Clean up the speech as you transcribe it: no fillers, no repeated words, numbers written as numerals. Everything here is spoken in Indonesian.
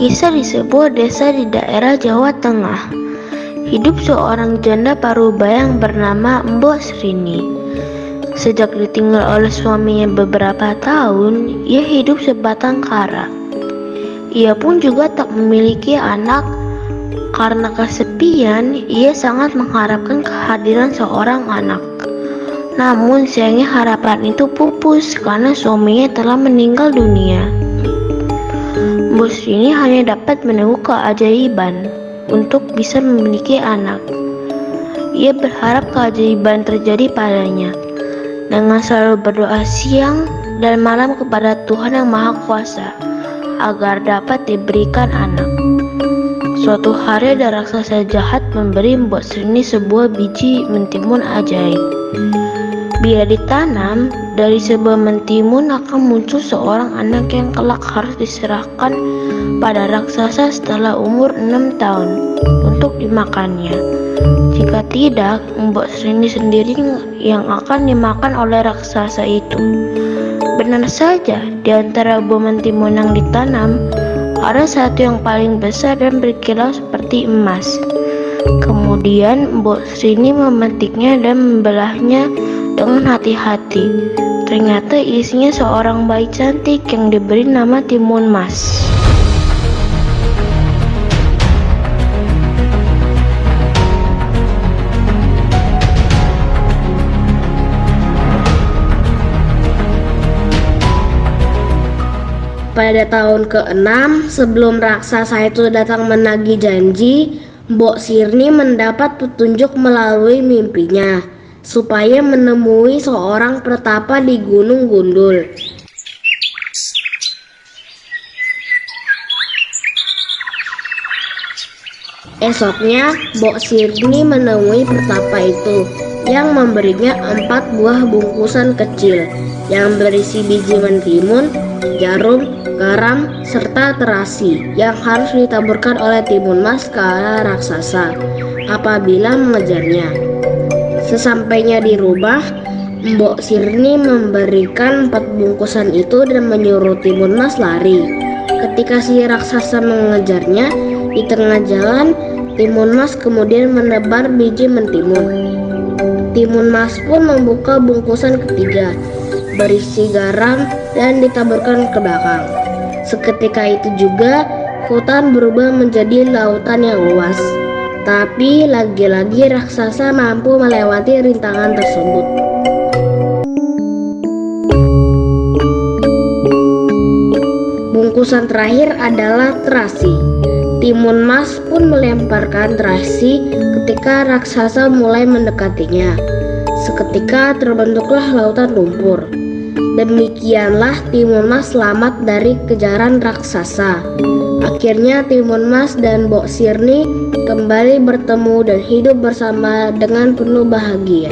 Kisah di sebuah desa di daerah Jawa Tengah. Hidup seorang janda parubaya yang bernama Mbok Srini. Sejak ditinggal oleh suaminya beberapa tahun, ia hidup sebatang kara. Ia pun juga tak memiliki anak. Karena kesepian, ia sangat mengharapkan kehadiran seorang anak. Namun sayangnya harapan itu pupus karena suaminya telah meninggal dunia. Bos ini hanya dapat menunggu keajaiban untuk bisa memiliki anak. Ia berharap keajaiban terjadi padanya dengan selalu berdoa siang dan malam kepada Tuhan Yang Maha Kuasa agar dapat diberikan anak. Suatu hari ada raksasa jahat memberi Mbok Srini sebuah biji mentimun ajaib. Bila ditanam, dari sebuah mentimun akan muncul seorang anak yang kelak harus diserahkan pada raksasa setelah umur 6 tahun untuk dimakannya. Jika tidak, Mbok Srini sendiri yang akan dimakan oleh raksasa itu. Benar saja, di antara buah mentimun yang ditanam, ada satu yang paling besar dan berkilau seperti emas. Kemudian Mbok Srini memetiknya dan membelahnya dengan hati-hati. Ternyata isinya seorang bayi cantik yang diberi nama Timun Mas. Pada tahun ke-6 sebelum raksasa itu datang menagih janji, Mbok Srini mendapat petunjuk melalui mimpinya supaya menemui seorang pertapa di Gunung Gundul. Esoknya, Mbok Srini menemui pertapa itu yang memberinya 4 buah bungkusan kecil yang berisi biji mentimun, jarum, garam, serta terasi yang harus ditaburkan oleh Timun Mas ke arah raksasa apabila mengejarnya. Sesampainya di rumah, Mbok Srini memberikan 4 bungkusan itu dan menyuruh Timun Mas lari. Ketika si raksasa mengejarnya, di tengah jalan, Timun Mas kemudian menebar biji mentimun. Timun Mas pun membuka bungkusan ketiga, berisi garam dan ditaburkan ke belakang. Seketika itu juga, hutan berubah menjadi lautan yang luas. Tapi lagi-lagi raksasa mampu melewati rintangan tersebut. Bungkusan terakhir adalah terasi. Timun Mas pun melemparkan terasi ketika raksasa mulai mendekatinya. Seketika terbentuklah lautan lumpur. Demikianlah Timun Mas selamat dari kejaran raksasa. Akhirnya Timun Mas dan Mbok Srini kembali bertemu dan hidup bersama dengan penuh bahagia.